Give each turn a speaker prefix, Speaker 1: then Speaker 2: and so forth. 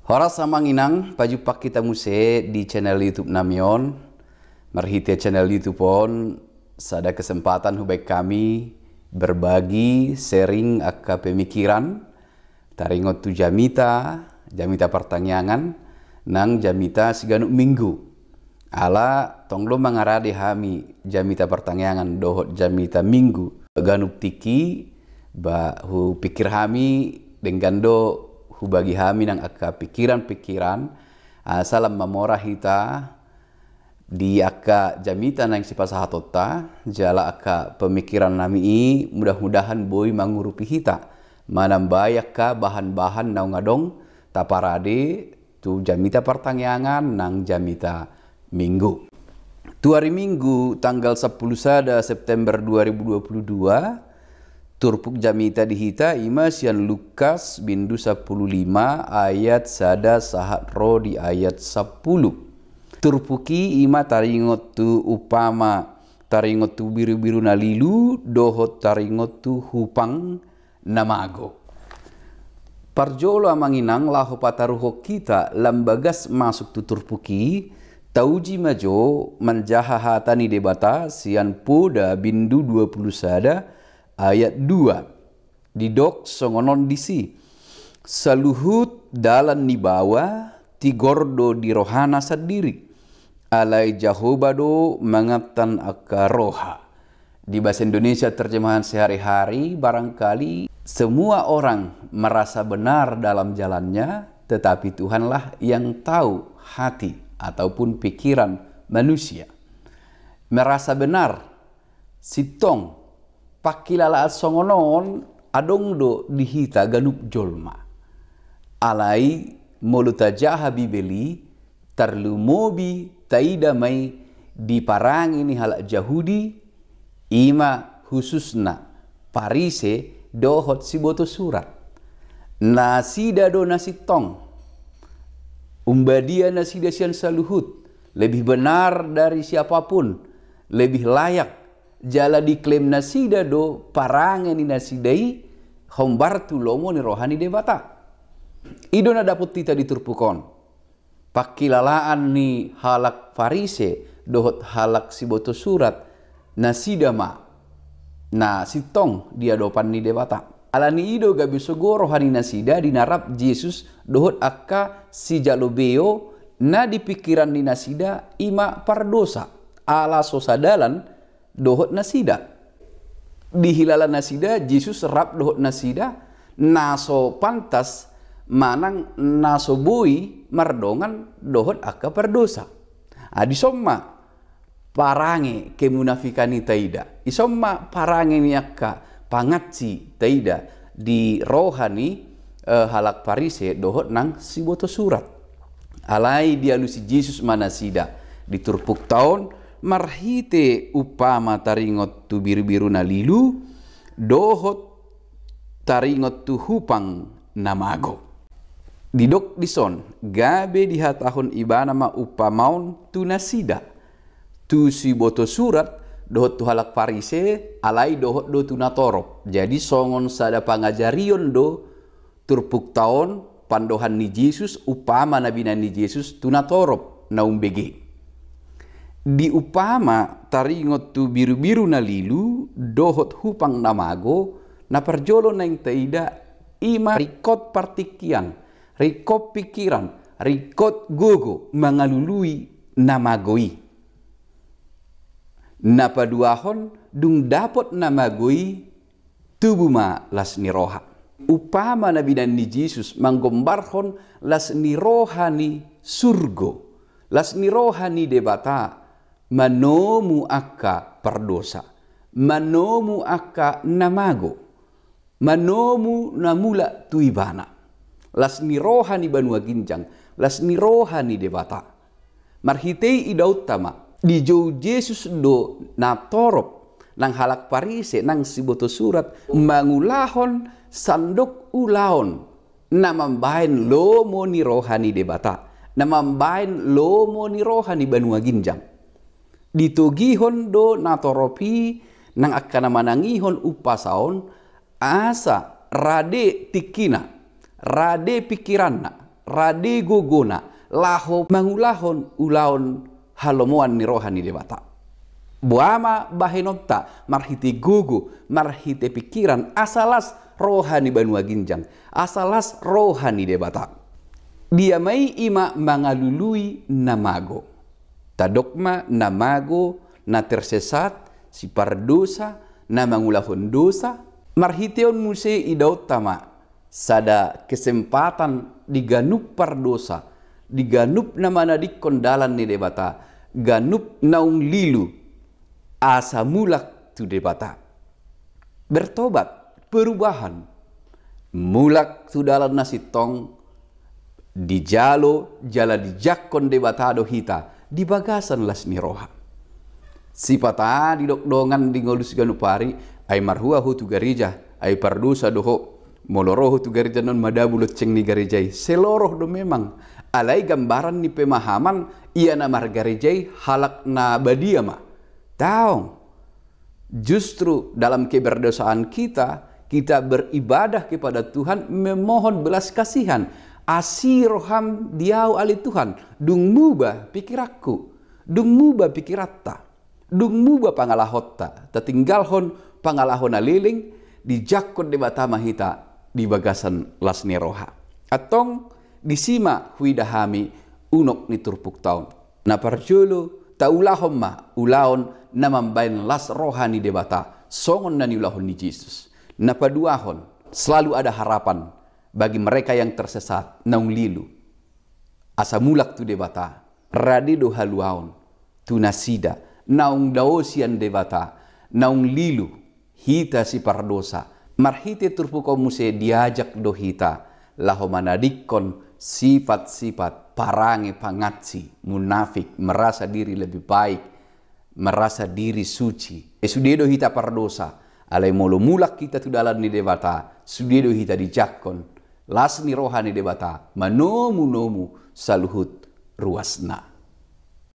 Speaker 1: Horas samanginang pajupak kita muse di channel YouTube Namion. Marhite channel YouTube pon sada kesempatan hubaik kami berbagi sharing akka pemikiran taringot tu jamita pertanyaan nang jamita siganuk minggu. Ala tonglo mangarade hami jamita pertanyaan dohot jamita minggu ganuk tiki ba hu pikir hami dengan do hu bagi hami nang akka pikiran-pikiran salam mamora hita di akka jamita nang sipasahatota jala akka pemikiran nami i mudah-mudahan boy mangurupi hita manambayak ka bahan-bahan naung ngadong taparade tu jamita pertanyaan nang jamita minggu. Tu hari Minggu tanggal 10 September 2022 turpuk jamita dihita ima sian Lukas bindu 15 ayat sada sahat ro di ayat 10. Turpuki ima taringot tu upama taringot tu biru-biru nalilu dohot taringot tu hupang namago. Parjolo amanginang lahu pataruho kita lambagas masuk tu turpuki tauji majo manjahahatani debata sian poda bindu 20 sada ayat 2 didok songonon disi saluhut dalan ni bawa tigordo di rohana sendiri alai jahobado mangatan akaroha. Di bahasa Indonesia terjemahan sehari-hari barangkali semua orang merasa benar dalam jalannya tetapi Tuhanlah yang tahu hati ataupun pikiran manusia. Merasa benar sitong pakilala songonon adong do dihita ganup jolma. Alai molutajaha bibeli tarlumobi taida mai diparang ini halak Yahudi ima khususna parise dohot siboto surat. Nasida do nasitong umbadia nasida sian saluhut lebih benar dari siapapun, lebih layak jala diklaim nasida do parangan ni nasidai hombartu lomo ni rohani debata. Ido na dapot tita diturpukon. Pakilalaan ni halak farise dohot halak siboto surat nasida ma na sitong dia dopan ni debata. Alani ido gabi sogo rohani nasida dinarap Yesus dohot akka si jalobeo na dipikiran ni nasida ima pardosa ala sosadalan dohot nasida. Di hilala nasida Yesus rap dohot nasida naso pantas manang naso boi mardongan dohot akka perdosa. Adisomma parange kemunafikani taida. Isomma parange ni akka pangatsi taida di rohani halak parise dohot nang siboto surat. Alai dialusi Yesus manasida diturpuk tahun marhite upama taringot tu biru-biru nalilu dohot taringot tu hupang namago. Didok dison gabe dihatahon ibana ma upamaun tu nasida tu si boto surat dohot tu halak parise alai dohot do tu natorop. Jadi songon sada pangajarion do turpuk taon pandohan ni Yesus upama nabina ni Yesus tu natorop naumbege. Di upama taringot tu biru-biru nalilu dohot hupang namago na perjolo nang taida ima rikot partikian, rikot pikiran, rikot gogo mangalului namagoi. Napaduahon dung dapot namagoi tubuma las niroha. Upama nabi dan ni Yesus manggombarhon las niroha ni surgo, las niroha ni debata. Manomu akka perdosa, manomu akka namago, manomu namula tuibana. Las ni rohani banua ginjang, las ni rohani debata. Marhitei idautama di jauh Yesus do natorop nang halak parise nang siboto surat mangulahon sandok ulaon namambain lomo ni rohani debata, namambain lomo ni rohani banua ginjang. Ditugihon do natoropi nang akan manangihon upasaon asa rade tikina, rade pikiranna, radi gogona laho mangulahon ulaon halomoan ni rohani debata. Buama bahenota marhite gugu, marhite pikiran asalas rohani banua ginjang, asalas rohani debata. Dia mai ima mangalului namago. Tadokma namago na tersesat si pardosa na mangulahon dosa. Marhiteon muse idautama sada kesempatan diganup pardosa, diganup na manadikon dalan ni debata, ganup naung lilu asa mulak tu debata. Bertobat, perubahan. Mulak tu dalan nasitong di jalo jala di jakon debata do hita di bagasan las ni roha. Sipata di dokdongan di ngolus ganupari ay marhua hutu garija ay pardusa doho moloroh tu garija non madabulot ceng ni garijai seloroh do memang alai gambaran ni pemahaman ia na margarijai halak na badiama taong justru dalam keberdosaan kita beribadah kepada Tuhan memohon belas kasihan asiroham diau ali Tuhan dung mubah pikirakku dung mubah pikiratta dung mubah pangalahotta tatinggalhon pangalahon aliling di jakon debata mahita di bagasan lasni roha atong disima huidahami unok ni turpuk taun na parjolo taulahom ma ulaon namambain las rohani debata songon nani ulahon ni Yesus na paduahon selalu ada harapan bagi mereka yang tersesat naung lilu asa mulak tu debata radido haluaon tu nasida naung daosian debata naung lilu hita si pardosa marhite turpuko muse diajak do hita laho manadikon sifat-sifat parange pangatsi munafik merasa diri lebih baik merasa diri suci sudedo hita pardosa alai molo mulak kita tu dalan ni debata sudedo hita dijakon las ni rohani debata manomu nomu saluhut ruasna.